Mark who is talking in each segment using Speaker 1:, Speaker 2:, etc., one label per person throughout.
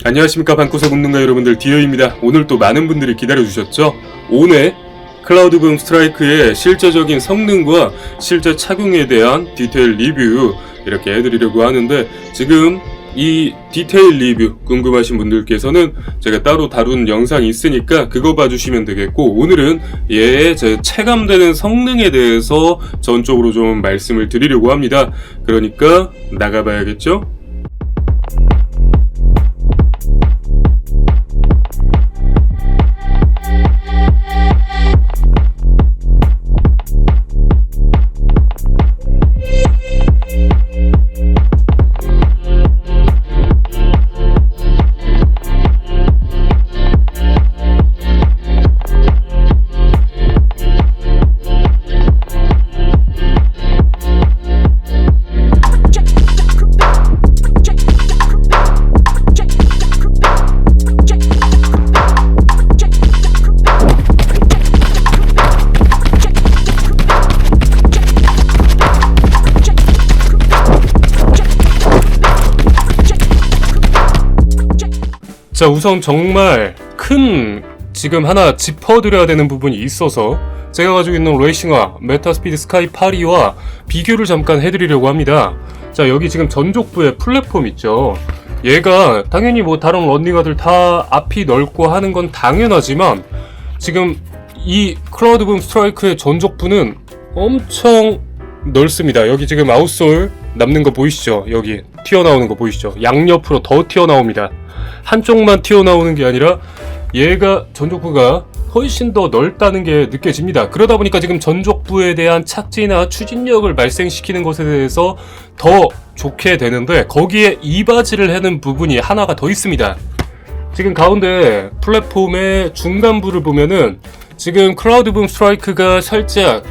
Speaker 1: 안녕하십니까 방구석 운동가 여러분들, 디어입니다. 오늘 또 많은 분들이 기다려주셨죠? 오늘 클라우드붐 스트라이크의 실제적인 성능과 실제 착용에 대한 디테일 리뷰 이렇게 해드리려고 하는데, 지금 이 디테일 리뷰 궁금하신 분들께서는 제가 따로 다룬 영상이 있으니까 그거 봐주시면 되겠고, 오늘은 얘의 제 체감되는 성능에 대해서 전적으로 좀 말씀을 드리려고 합니다. 그러니까 나가봐야겠죠? 자, 우선 정말 큰 지금 하나 짚어드려야 되는 부분이 있어서 제가 가지고 있는 레이싱화 메타스피드 스카이 8.2와 비교를 잠깐 해드리려고 합니다. 자, 여기 지금 전족부의 플랫폼 있죠. 얘가 당연히 뭐 다른 런닝화들 다 앞이 넓고 하는 건 당연하지만, 지금 이 클라우드붐 스트라이크의 전족부는 엄청 넓습니다. 여기 지금 아웃솔 남는 거 보이시죠? 여기 튀어나오는 거 보이시죠? 양옆으로 더 튀어나옵니다. 한쪽만 튀어나오는 게 아니라 얘가 전족부가 훨씬 더 넓다는 게 느껴집니다. 그러다 보니까 지금 전족부에 대한 착지나 추진력을 발생시키는 것에 대해서 더 좋게 되는데, 거기에 이바지를 하는 부분이 하나가 더 있습니다. 지금 가운데 플랫폼의 중간부를 보면은 지금 클라우드붐 스트라이크가 살짝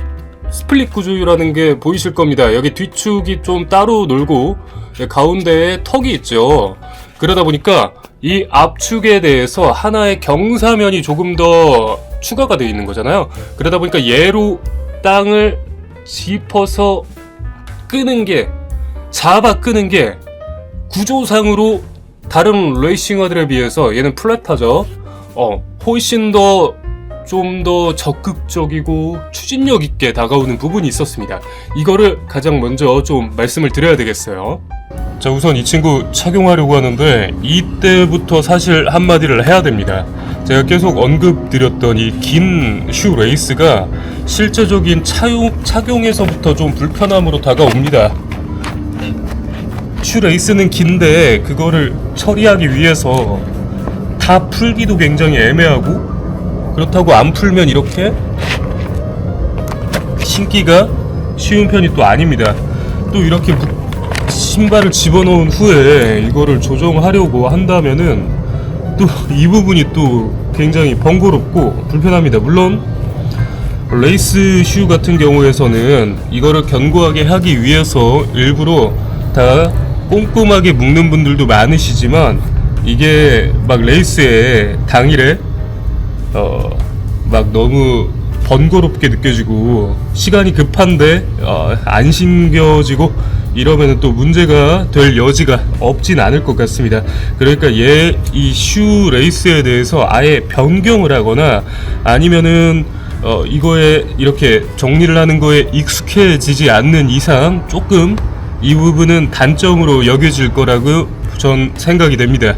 Speaker 1: 스플릿 구조라는 게 보이실 겁니다. 여기 뒤축이 좀 따로 놀고 가운데에 턱이 있죠. 그러다 보니까 이 압축에 대해서 하나의 경사면이 조금 더 추가가 되어 있는 거잖아요. 그러다 보니까 얘로 땅을 짚어서 끄는 게, 잡아 끄는 게 구조상으로 다른 레이싱화들에 비해서 얘는 플랫하죠. 훨씬 더 좀 더 적극적이고 추진력 있게 다가오는 부분이 있었습니다. 이거를 가장 먼저 좀 말씀을 드려야 되겠어요. 자, 우선 이 친구 착용하려고 하는데 이때부터 사실 한마디를 해야 됩니다. 제가 계속 언급드렸던 이 긴 슈 레이스가 실제적인 착용에서부터 좀 불편함으로 다가옵니다. 슈 레이스는 긴데 그거를 처리하기 위해서 다 풀기도 굉장히 애매하고, 그렇다고 안 풀면 이렇게 신기가 쉬운 편이 또 아닙니다. 또 이렇게 신발을 집어넣은 후에 이거를 조정하려고 한다면은 또 이 부분이 또 굉장히 번거롭고 불편합니다. 물론 레이스 슈 같은 경우에서는 이거를 견고하게 하기 위해서 일부러 다 꼼꼼하게 묶는 분들도 많으시지만, 이게 막 레이스에 당일에 막 너무 번거롭게 느껴지고 시간이 급한데 안 신겨지고 이러면 또 문제가 될 여지가 없진 않을 것 같습니다. 그러니까 이 슈 레이스에 대해서 아예 변경을 하거나 아니면은 이거에 이렇게 정리를 하는 거에 익숙해지지 않는 이상 조금 이 부분은 단점으로 여겨질 거라고 전 생각이 됩니다.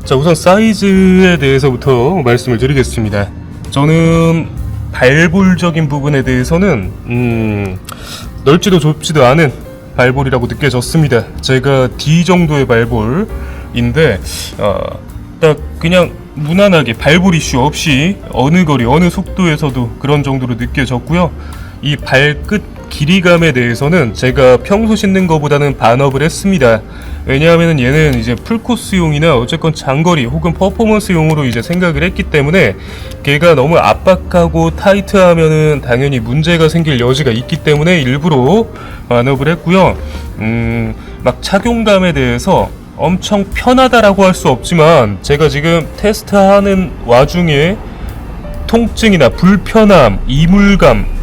Speaker 1: 자, 우선 사이즈에 대해서부터 말씀을 드리겠습니다. 저는 발볼적인 부분에 대해서는 넓지도 좁지도 않은 발볼이라고 느껴졌습니다. 제가 D 정도의 발볼인데 딱 그냥 무난하게 발볼 이슈 없이 어느 거리 어느 속도에서도 그런 정도로 느껴졌고요. 이 발끝 길이감에 대해서는 제가 평소 신는 것보다는 반업을 했습니다. 왜냐하면 얘는 이제 풀코스용이나 어쨌건 장거리 혹은 퍼포먼스용으로 이제 생각을 했기 때문에 걔가 너무 압박하고 타이트하면은 당연히 문제가 생길 여지가 있기 때문에 일부러 반업을 했고요. 막 착용감에 대해서 엄청 편하다라고 할 수 없지만, 제가 지금 테스트하는 와중에 통증이나 불편함, 이물감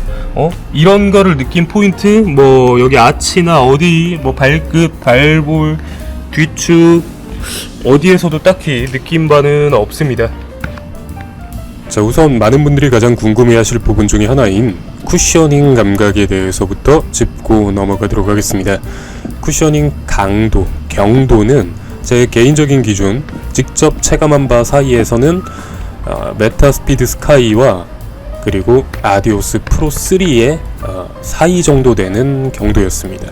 Speaker 1: 이런 거를 느낀 포인트, 뭐 여기 아치나 어디, 뭐 발끝, 발볼, 뒤축 어디에서도 딱히 느낀 바는 없습니다. 자, 우선 많은 분들이 가장 궁금해하실 부분 중에 하나인 쿠셔닝 감각에 대해서부터 짚고 넘어가도록 하겠습니다. 쿠셔닝 강도, 경도는 제 개인적인 기준, 직접 체감한 바 사이에서는 메타스피드 스카이와 그리고 아디오스 프로 3의 사이 정도 되는 경도였습니다.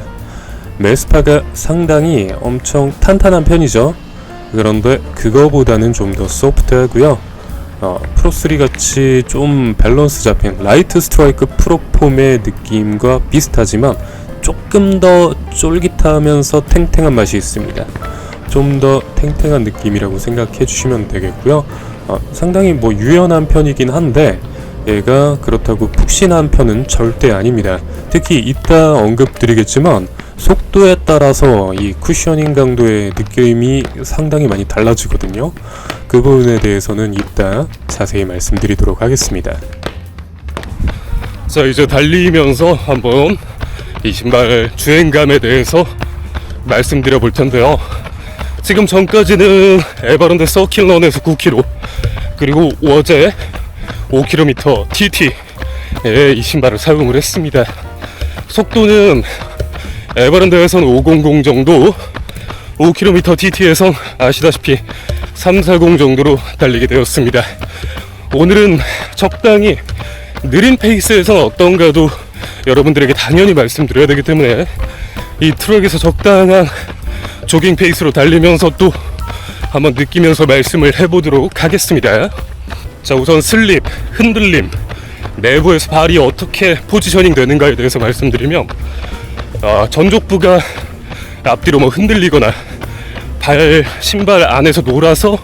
Speaker 1: 메스파가 상당히 엄청 탄탄한 편이죠. 그런데 그거보다는 좀 더 소프트하고요. 프로3 같이 좀 밸런스 잡힌 라이트 스트라이크 프로폼의 느낌과 비슷하지만 조금 더 쫄깃하면서 탱탱한 맛이 있습니다. 좀 더 탱탱한 느낌이라고 생각해 주시면 되겠고요. 상당히 뭐 유연한 편이긴 한데 얘가 그렇다고 푹신한 편은 절대 아닙니다. 특히 이따 언급드리겠지만 속도에 따라서 이 쿠셔닝 강도의 느낌이 상당히 많이 달라지거든요. 그 부분에 대해서는 이따 자세히 말씀드리도록 하겠습니다. 자, 이제 달리면서 한번 이 신발 주행감에 대해서 말씀드려 볼 텐데요. 지금 전까지는 에버랜드 서킷런에서 9km, 그리고 어제 5km TT에 이 신발을 사용을 했습니다. 속도는 에버랜드에서는 500 정도, 5km TT에선 아시다시피 340 정도로 달리게 되었습니다. 오늘은 적당히 느린 페이스에선 어떤가도 여러분들에게 당연히 말씀드려야 되기 때문에 이 트럭에서 적당한 조깅 페이스로 달리면서 또 한번 느끼면서 말씀을 해보도록 하겠습니다. 자, 우선 슬립, 흔들림, 내부에서 발이 어떻게 포지셔닝 되는가에 대해서 말씀드리면 전족부가 앞뒤로 뭐 흔들리거나 신발 안에서 놀아서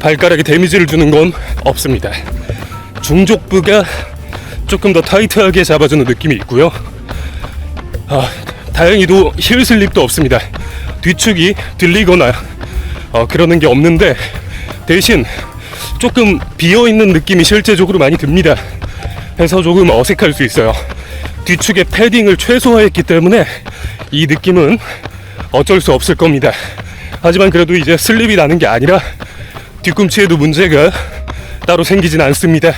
Speaker 1: 발가락에 데미지를 주는 건 없습니다. 중족부가 조금 더 타이트하게 잡아주는 느낌이 있고요. 다행히도 힐 슬립도 없습니다. 뒤축이 들리거나 그러는 게 없는데 대신 조금 비어있는 느낌이 실제적으로 많이 듭니다. 해서 조금 어색할 수 있어요. 뒤축의 패딩을 최소화했기 때문에 이 느낌은 어쩔 수 없을 겁니다. 하지만 그래도 이제 슬립이 나는 게 아니라 뒤꿈치에도 문제가 따로 생기진 않습니다.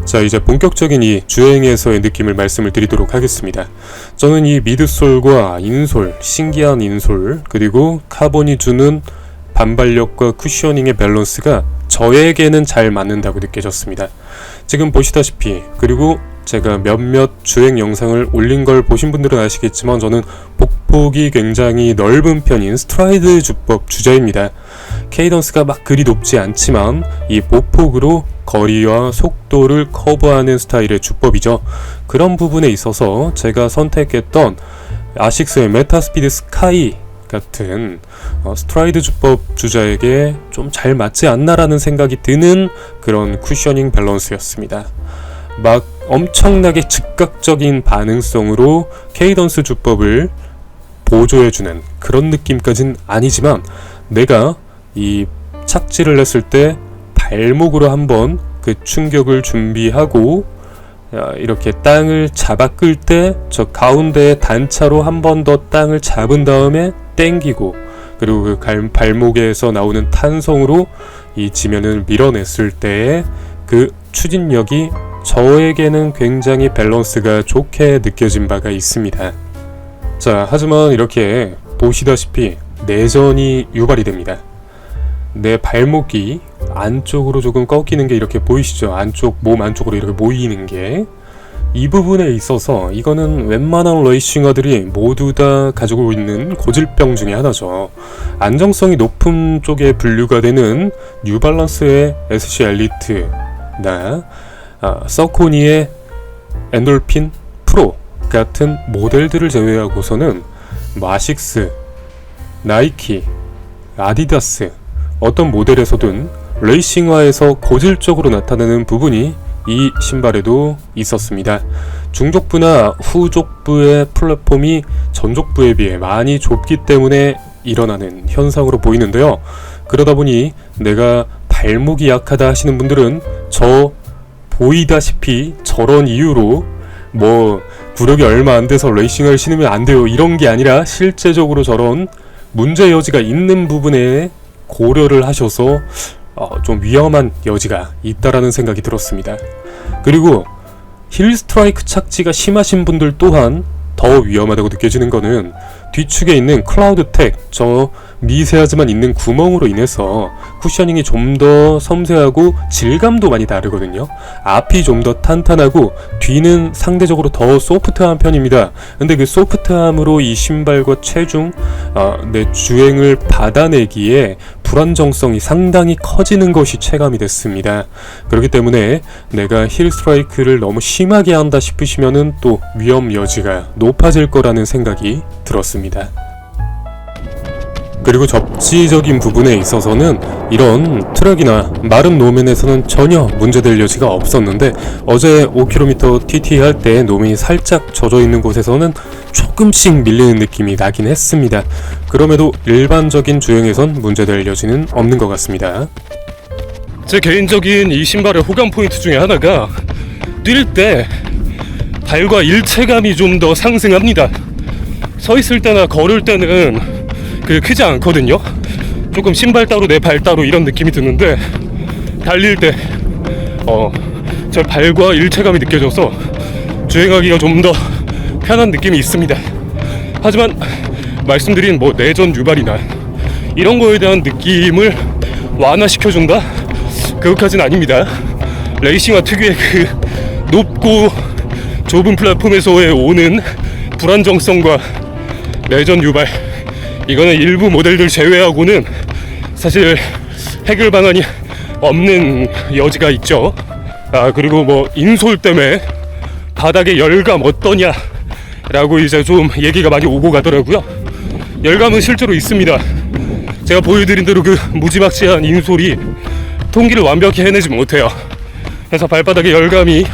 Speaker 1: 자, 이제 본격적인 이 주행에서의 느낌을 말씀을 드리도록 하겠습니다. 저는 이 미드솔과 인솔, 신기한 인솔, 그리고 카본이 주는 반발력과 쿠셔닝의 밸런스가 저에게는 잘 맞는다고 느껴졌습니다. 지금 보시다시피, 그리고 제가 몇몇 주행 영상을 올린 걸 보신 분들은 아시겠지만 저는 복폭이 굉장히 넓은 편인 스트라이드 주법 주자입니다. 케이던스가 막 그리 높지 않지만 이 보폭으로 거리와 속도를 커버하는 스타일의 주법이죠. 그런 부분에 있어서 제가 선택했던 아식스의 메타스피드 스카이 같은 스트라이드 주법 주자에게 좀 잘 맞지 않나라는 생각이 드는 그런 쿠셔닝 밸런스였습니다. 막 엄청나게 즉각적인 반응성으로 케이던스 주법을 보조해주는 그런 느낌까진 아니지만 내가 이 착지를 했을 때 발목으로 한번 그 충격을 준비하고 이렇게 땅을 잡아 끌 때 저 가운데의 단차로 한 번 더 땅을 잡은 다음에 땡기고, 그리고 그 발목에서 나오는 탄성으로 이 지면을 밀어냈을 때의 그 추진력이 저에게는 굉장히 밸런스가 좋게 느껴진 바가 있습니다. 자, 하지만 이렇게 보시다시피 내전이 유발이 됩니다. 내 발목이 안쪽으로 조금 꺾이는 게 이렇게 보이시죠? 몸 안쪽으로 이렇게 모이는 게, 이 부분에 있어서 이거는 웬만한 레이싱화들이 모두 다 가지고 있는 고질병 중에 하나죠. 안정성이 높은 쪽에 분류가 되는 뉴발란스의 SC 엘리트나 서코니의 엔돌핀 프로 같은 모델들을 제외하고서는 아식스, 나이키, 아디다스 어떤 모델에서든 레이싱화에서 고질적으로 나타나는 부분이 이 신발에도 있었습니다. 중족부나 후족부의 플랫폼이 전족부에 비해 많이 좁기 때문에 일어나는 현상으로 보이는데요. 그러다 보니 내가 발목이 약하다 하시는 분들은 저 보이다시피 저런 이유로 뭐 구력이 얼마 안 돼서 레이싱을 신으면 안 돼요 이런 게 아니라 실제적으로 저런 문제 여지가 있는 부분에 고려를 하셔서 좀 위험한 여지가 있다라는 생각이 들었습니다. 그리고 힐 스트라이크 착지가 심하신 분들 또한 더 위험하다고 느껴지는 거는 뒤축에 있는 클라우드 텍, 저 미세하지만 있는 구멍으로 인해서 쿠셔닝이 좀 더 섬세하고 질감도 많이 다르거든요. 앞이 좀 더 탄탄하고 뒤는 상대적으로 더 소프트한 편입니다. 근데 그 소프트함으로 이 신발과 체중, 내 주행을 받아내기에 불안정성이 상당히 커지는 것이 체감이 됐습니다. 그렇기 때문에 내가 힐 스트라이크를 너무 심하게 한다 싶으시면은 또 위험 여지가 높아질 거라는 생각이 들었습니다. 그리고 접지적인 부분에 있어서는 이런 트랙이나 마른 노면에서는 전혀 문제될 여지가 없었는데 어제 5km TT 할 때 노면이 살짝 젖어 있는 곳에서는 조금씩 밀리는 느낌이 나긴 했습니다. 그럼에도 일반적인 주행에선 문제될 여지는 없는 것 같습니다.
Speaker 2: 제 개인적인 이 신발의 호감 포인트 중에 하나가 뛸 때 발과 일체감이 좀 더 상승합니다. 서 있을 때나 걸을 때는 크지 않거든요. 조금 신발 따로 내 발 따로 이런 느낌이 드는데 달릴 때 저 발과 일체감이 느껴져서 주행하기가 좀 더 편한 느낌이 있습니다. 하지만 말씀드린 뭐 내전 유발이나 이런 거에 대한 느낌을 완화시켜준다? 그것까진 아닙니다. 레이싱화 특유의 그 높고 좁은 플랫폼에서의 오는 불안정성과 내전 유발, 이거는 일부 모델들 제외하고는 사실 해결 방안이 없는 여지가 있죠. 그리고 뭐 인솔 때문에 바닥에 열감 어떠냐 라고 이제 좀 얘기가 많이 오고 가더라고요. 열감은 실제로 있습니다. 제가 보여드린 대로 그 무지막지한 인솔이 통기를 완벽히 해내지 못해요. 그래서 발바닥에 열감이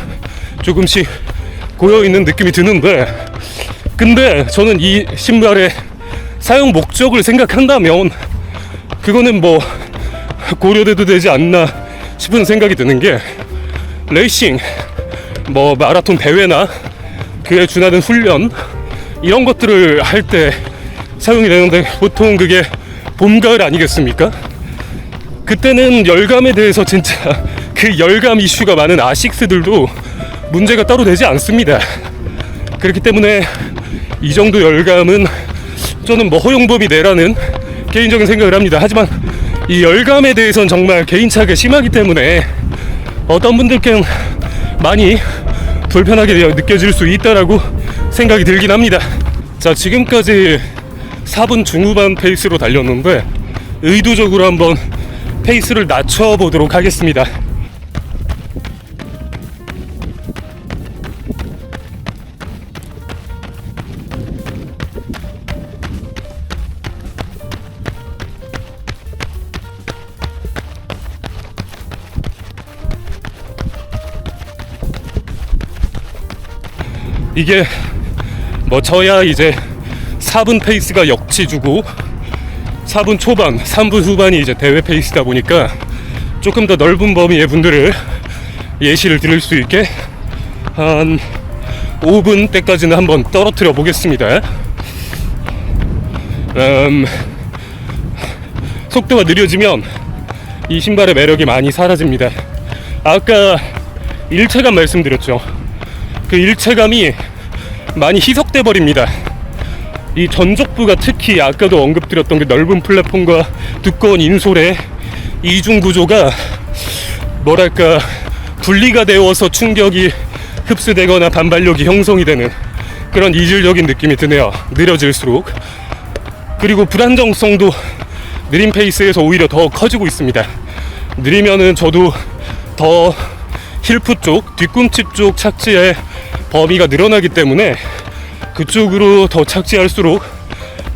Speaker 2: 조금씩 고여있는 느낌이 드는데, 근데 저는 이 신발의 사용 목적을 생각한다면 그거는 뭐 고려돼도 되지 않나 싶은 생각이 드는 게, 레이싱, 뭐 마라톤 대회나 그에 준하는 훈련 이런 것들을 할 때 사용이 되는데 보통 그게 봄, 가을 아니겠습니까? 그때는 열감에 대해서 진짜 그 열감 이슈가 많은 아식스들도 문제가 따로 되지 않습니다. 그렇기 때문에 이 정도 열감은 저는 뭐 허용범위 내라는 개인적인 생각을 합니다. 하지만 이 열감에 대해서는 정말 개인차가 심하기 때문에 어떤 분들께는 많이 불편하게 느껴질 수 있다라고 생각이 들긴 합니다. 자, 지금까지 4분 중후반 페이스로 달렸는데 의도적으로 한번 페이스를 낮춰보도록 하겠습니다. 이게 뭐 저야 이제 4분 페이스가 역치주고 4분 초반, 3분 후반이 이제 대회 페이스다 보니까 조금 더 넓은 범위의 분들을 예시를 드릴 수 있게 한 5분 때까지는 한번 떨어뜨려 보겠습니다. 속도가 느려지면 이 신발의 매력이 많이 사라집니다. 아까 일체감 말씀드렸죠. 그 일체감이 많이 희석돼 버립니다. 이 전족부가 특히 아까도 언급드렸던 그 넓은 플랫폼과 두꺼운 인솔의 이중 구조가 뭐랄까 분리가 되어서 충격이 흡수되거나 반발력이 형성이 되는 그런 이질적인 느낌이 드네요. 느려질수록. 그리고 불안정성도 느린 페이스에서 오히려 더 커지고 있습니다. 느리면은 저도 더 힐프 쪽, 뒤꿈치 쪽 착지의 범위가 늘어나기 때문에 그쪽으로 더 착지할수록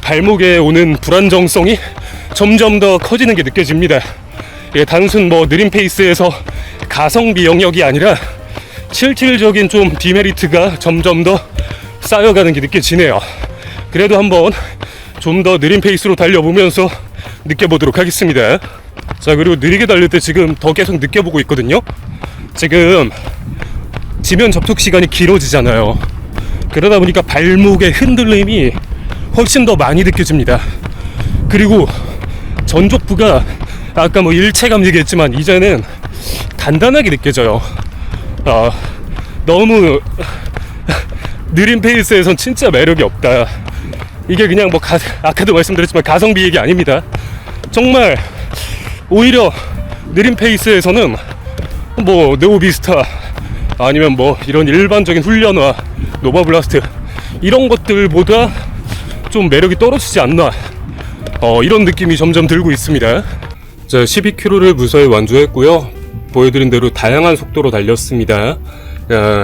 Speaker 2: 발목에 오는 불안정성이 점점 더 커지는 게 느껴집니다. 예, 단순 뭐 느린 페이스에서 가성비 영역이 아니라 실질적인 좀 디메리트가 점점 더 쌓여가는 게 느껴지네요. 그래도 한번 좀 더 느린 페이스로 달려보면서 느껴보도록 하겠습니다. 자, 그리고 느리게 달릴 때 지금 더 계속 느껴보고 있거든요. 지금 지면 접촉 시간이 길어지잖아요. 그러다 보니까 발목의 흔들림이 훨씬 더 많이 느껴집니다. 그리고 전족부가 아까 뭐 일체감 얘기했지만 이제는 단단하게 느껴져요. 너무 느린 페이스에선 진짜 매력이 없다. 이게 그냥 뭐 아까도 말씀드렸지만 가성비 얘기 아닙니다. 정말 오히려 느린 페이스에서는 뭐 네오비스타 아니면 뭐 이런 일반적인 훈련화 노바블라스트 이런 것들보다 좀 매력이 떨어지지 않나, 이런 느낌이 점점 들고 있습니다.
Speaker 1: 자, 12km를 무사히 완주했고요. 보여드린 대로 다양한 속도로 달렸습니다.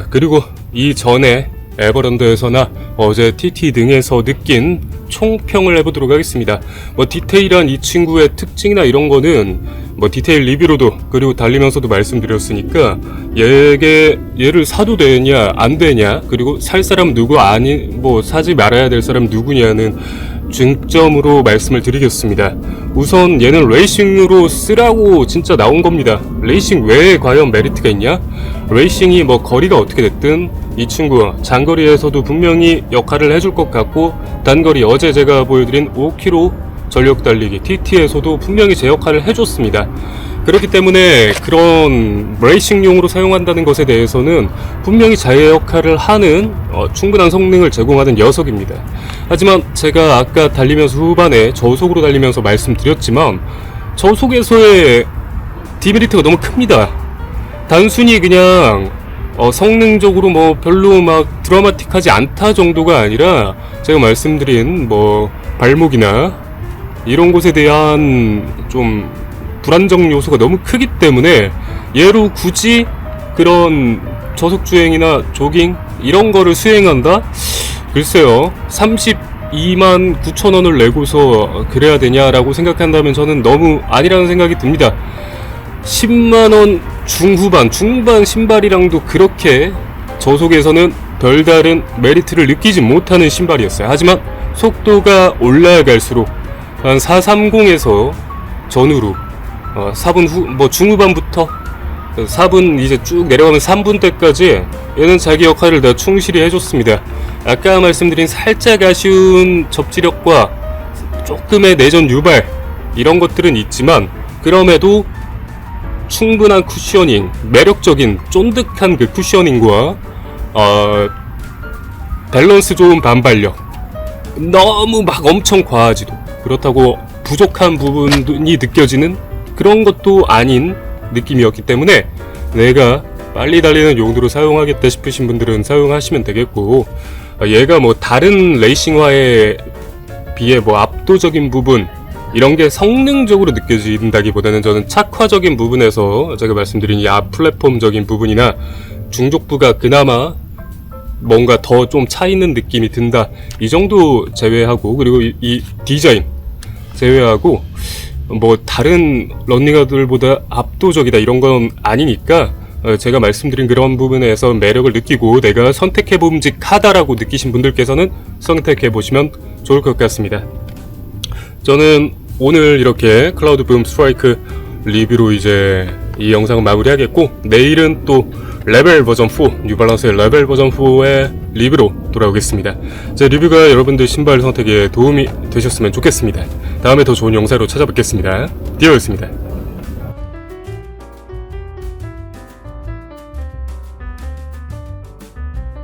Speaker 1: 그리고 이전에 에버랜드에서나 어제 TT 등에서 느낀 총평을 해보도록 하겠습니다. 뭐 디테일한 이 친구의 특징이나 이런 거는 뭐 디테일 리뷰로도 그리고 달리면서도 말씀드렸으니까 얘를 사도 되냐 안 되냐, 그리고 살 사람 누구 아니 뭐 사지 말아야 될 사람 누구냐는 중점으로 말씀을 드리겠습니다. 우선 얘는 레이싱으로 쓰라고 진짜 나온 겁니다. 레이싱 외에 과연 메리트가 있냐? 레이싱이 뭐 거리가 어떻게 됐든 이 친구 장거리에서도 분명히 역할을 해줄 것 같고, 단거리 어제 제가 보여드린 5km 전력 달리기 TT에서도 분명히 제 역할을 해줬습니다. 그렇기 때문에 그런 레이싱용으로 사용한다는 것에 대해서는 분명히 자의 역할을 하는 충분한 성능을 제공하는 녀석입니다. 하지만 제가 아까 달리면서 후반에 저속으로 달리면서 말씀드렸지만 저속에서의 디메리트가 너무 큽니다. 단순히 그냥 성능적으로 뭐 별로 막 드라마틱하지 않다 정도가 아니라 제가 말씀드린 뭐 발목이나 이런 곳에 대한 좀 불안정 요소가 너무 크기 때문에 얘로 굳이 그런 저속주행이나 조깅 이런 거를 수행한다? 글쎄요, 32만 9천 원을 내고서 그래야 되냐라고 생각한다면 저는 너무 아니라는 생각이 듭니다. 10만 원 중후반, 중반 신발이랑도 그렇게 저속에서는 별다른 메리트를 느끼지 못하는 신발이었어요. 하지만 속도가 올라갈수록 한 430에서 전후로 4분 후, 뭐 중후반부터 4분 이제 쭉 내려가면 3분 때까지 얘는 자기 역할을 다 충실히 해줬습니다. 아까 말씀드린 살짝 아쉬운 접지력과 조금의 내전 유발 이런 것들은 있지만 그럼에도 충분한 쿠셔닝, 매력적인 쫀득한 그 쿠셔닝과 밸런스 좋은 반발력, 너무 막 엄청 과하지도 그렇다고 부족한 부분이 느껴지는 그런 것도 아닌 느낌이었기 때문에 내가 빨리 달리는 용도로 사용하겠다 싶으신 분들은 사용하시면 되겠고, 얘가 뭐 다른 레이싱화에 비해 뭐 압도적인 부분 이런 게 성능적으로 느껴진다기보다는 저는 착화적인 부분에서 제가 말씀드린 이 앞 플랫폼적인 부분이나 중족부가 그나마 뭔가 더 좀 차있는 느낌이 든다 이 정도 제외하고, 그리고 이 디자인 제외하고 뭐 다른 러닝화들보다 압도적이다 이런 건 아니니까 제가 말씀드린 그런 부분에서 매력을 느끼고 내가 선택해봄직하다라고 느끼신 분들께서는 선택해보시면 좋을 것 같습니다. 저는 오늘 이렇게 클라우드 붐 스트라이크 리뷰로 이제 이 영상을 마무리하겠고, 내일은 또 레벨 버전 4, 뉴발란스의 레벨 버전 4의 리뷰로 돌아오겠습니다. 제 리뷰가 여러분들 신발 선택에 도움이 되셨으면 좋겠습니다. 다음에 더 좋은 영상으로 찾아뵙겠습니다. 디어였습니다.